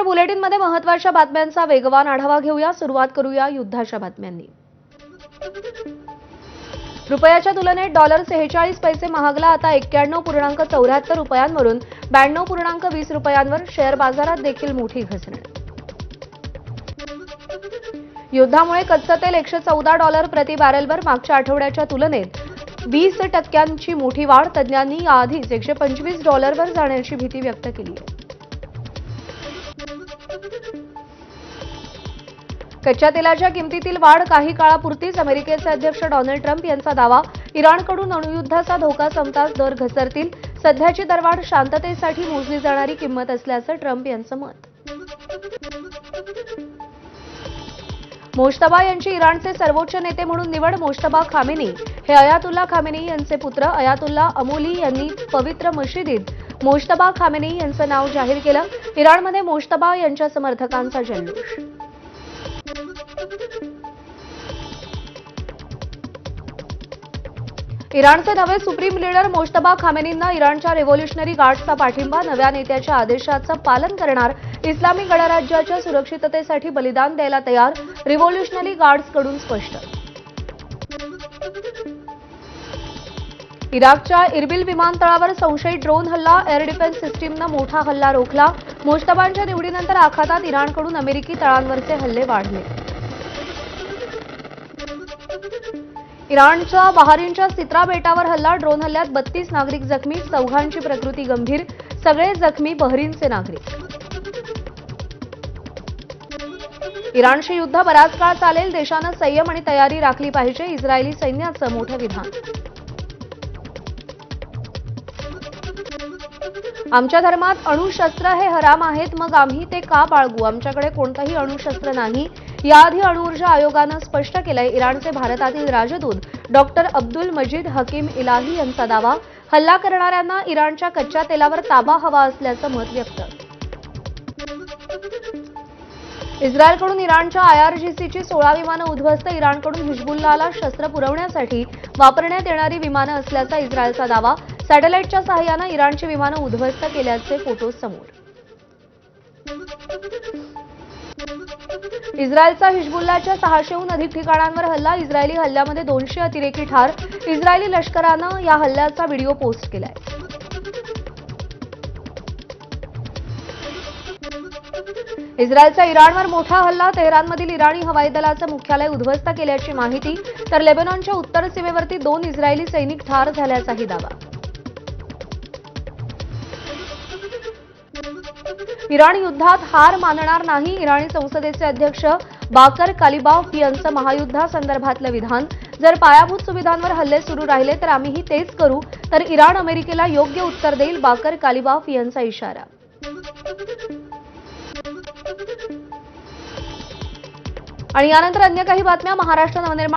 बुलेटिनमध्ये महत्त्वाच्या बातम्यांचा वेगवान आढावा घेऊया। सुरुवात करूया युद्धाच्या बातम्यांनी। रुपयाच्या तुलनेत डॉलर 46 पैसे महागला। आता 91.74 रुपयांवरून 92.20 रुपयांवर। शेअर बाजारात देखील मोठी घसरण। युद्धामुळे कच्चं तेल 114 डॉलर प्रति बॅरेलवर। मागच्या आठवड्याच्या तुलनेत 20% मोठी वाढ। तज्ज्ञांनी याआधीच 125 डॉलरवर जाण्याची भीती व्यक्त केली आहे। कच्च्या तेलाच्या किमतीतील वाढ काही काळापुरतीच। अमेरिकेचे अध्यक्ष डोनाल्ड ट्रम्प यांचा दावा, इराणकडून अणुयुद्धाचा धोका संपताच दर घसरतील। सध्याची दरवाढ शांततेसाठी मोजली जाणारी किंमत असल्याचं ट्रम्प यांचं मत। मोज्तबा यांची इराणचे सर्वोच्च नेते म्हणून निवड। मोज्तबा खामेनी हे अयातुल्ला खामेनी यांचे पुत्र। अयातुल्ला अमोली यांनी पवित्र मशिदीत मोज्तबा खामेनी यांचं नाव जाहीर केलं। इराणमध्ये मोज्तबा यांच्या समर्थकांचा जल्लोष। इराणचे नवे सुप्रीम लीडर मोज्तबा खामेनींना इराणच्या रिव्होल्युशनरी गार्ड्सचा पाठिंबा। नव्या नेत्याच्या आदेशाचं पालन करणार। इस्लामी गणराज्याच्या सुरक्षिततेसाठी बलिदान द्यायला तयार। रिव्होल्युशनरी गार्ड्सकडून स्पष्ट। इराकच्या इरबिल विमानतळावर संशयित ड्रोन हल्ला। एअर डिफेन्स सिस्टीमनं मोठा हल्ला रोखला। मोज्तबांच्या निवडीनंतर आखातात इराणकडून अमेरिकी तळांवरचे हल्ले वाढले। इराणच्या बहारीनच्या सित्रा बेटावर हल्ला। ड्रोन हल्ल्यात 32 नागरिक जखमी। चौघांची प्रकृती गंभीर। सगळे जखमी बहरीनचे नागरिक। इराणशी युद्ध बराच काळ चालेल। देशानं संयम आणि तयारी राखली पाहिजे। इस्रायली सैन्याचं मोठं विधान। आमच्या धर्मात अणुशस्त्र हे हराम आहेत, मग आम्ही ते का बाळगू? आमच्याकडे कोणतंही अणुशस्त्र नाही, याआधी अणुऊर्जा आयोगानं स्पष्ट केलंय। इराणचे भारतातील राजदूत डॉक्टर अब्दुल मजीद हकीम इलाही यांचा दावा। हल्ला करणाऱ्यांना इराणच्या कच्च्या तेलावर ताबा हवा असल्याचं मत व्यक्त। इस्रायलकडून इराणच्या IRGCची 16 विमानं उद्ध्वस्त। इराणकडून हिजबुल्लाहला शस्त्र पुरवण्यासाठी वापरण्यात येणारी विमानं असल्याचा इस्रायलचा दावा। सॅटेलाइटच्या सहाय्यानं इराणची विमानं उद्ध्वस्त केल्याचे फोटो समोर। इस्रायलचा हिजबुल्लाहच्या 600हून अधिक ठिकाणांवर हल्ला। इस्रायली हल्ल्यामध्ये 200 अतिरेकी ठार। इस्रायली लष्करानं या हल्ल्याचा व्हिडिओ पोस्ट केलाय। इस्रायलचा इराणवर मोठा हल्ला। तेहरानमधील इराणी हवाई दलाचं मुख्यालय उद्ध्वस्त केल्याची माहिती। तर लेबनॉनच्या उत्तर सीमेवरती 2 इस्रायली सैनिक ठार झाल्याचाही दावा। इराण युद्धात हार मानणार नाही। इराणी संसदेचे अध्यक्ष बाकर कालिबाफ यांचं महायुद्धासंदर्भातलं विधान। जर पायाभूत सुविधांवर हल्ले सुरू राहिले तर आम्हीही तेच करू, तर इराण अमेरिकेला योग्य उत्तर देईल, बाकर कालिबाफ यांचा इशारा। आणि यानंतर अन्य काही बातम्या। महाराष्ट्र नवनिर्माण